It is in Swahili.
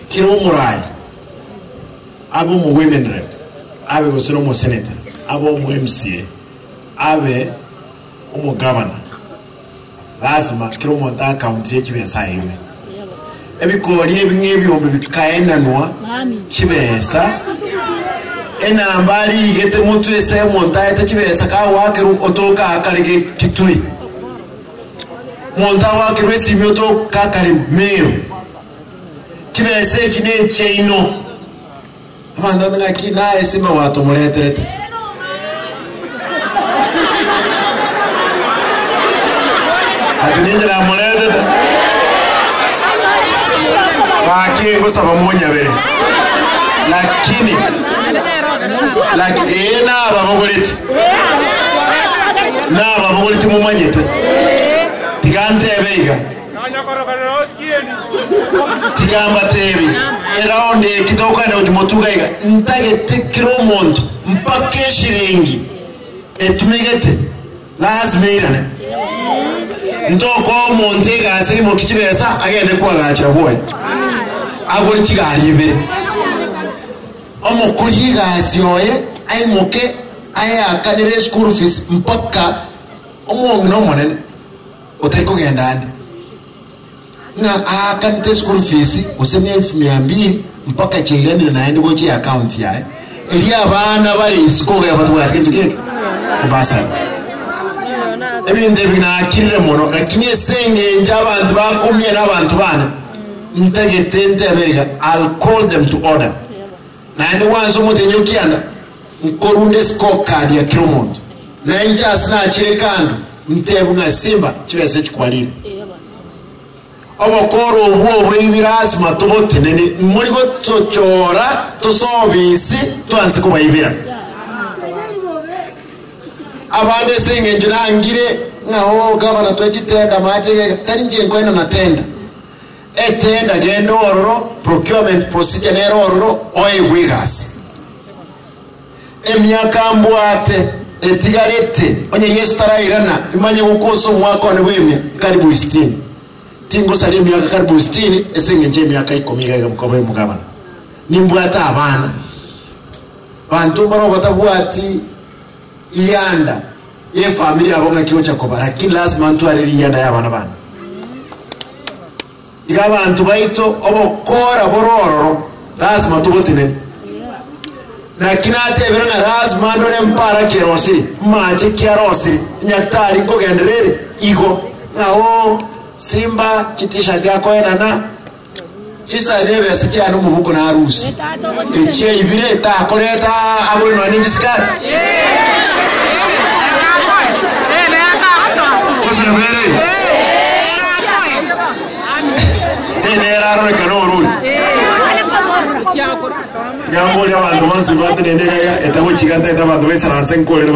kiro murai abo mu women rep abe gusoro mu senator abo mu MCA abe umu governor lazima kiro mu ta county y'Kibesa iwe ebikoli ebingebyombe bitukayenanwa Kibesa enambali igete mutu ese monta eta Kibesa ka wakeru otoka akalege kitui monta wakeru esimyoto kakali meyo Kibesa kine cheino abanda ngaki na esima wato muleterete atinjira muleterete Aki ngosaba munyabere lakini abamuguliti mumanyete tigantebeiga tigamba tebi eraonde kitokane utimotugaiga ntagete kilomonto mpaka shilingi etumigete lazima irane ntoko montega asimo Kibesa agende kwagachira boye aguri kigali ibe omukuri gasioye ayimoke ayakanire school fees mpaka omongi no monene utariko gendane na akanite school fees useme 1200 mpaka chirani na ende gochi account yae eli abana bali isiko ya batu batindu kike kubasa ebinde binakirire mono lakini esenge njabantu bakumye nabantu bana ntagete bega I'll call them to order na ende wanzo mutenyo kianda nkorunde scorecard ya Kiromondo na injas na chirekando mtebu na Simba Kibesa chikwalire abakoro uwo bwibirasi matobote nene muri go tochora tosobisi twanze kubayibira abande senge njirangire naho gavana twagitenda matege tari ngiye kwena natenda etenda gendo ororo procurement procedure nero ororo oye wigas emyaka mbwate etigarete onye Yesu tarairana imanye gukoso mwaka ne wemya karibu 60 tingo sali myaka karibu 60 esenge nje myaka 10 ga mukobe mugabana nimbwata abana bantu baro batabwati iyanda ye family abonga kiyo chakoba lakini lazima mtu aliyanda yabana bana igabantu baito obokora bororo lazima tubotine na kinate beranga lazima ndole mpara kerosi maje kerosi nyaktari ko genderere igo naho Simba kitisha yako na kisa lebe asikiano mubuko na harusi eche ibire ta koleta abuli no ninji skat Era kanoro Gambo ya bantu bansi batene ndega ya etawo chiganta etabantu besa ransen kolera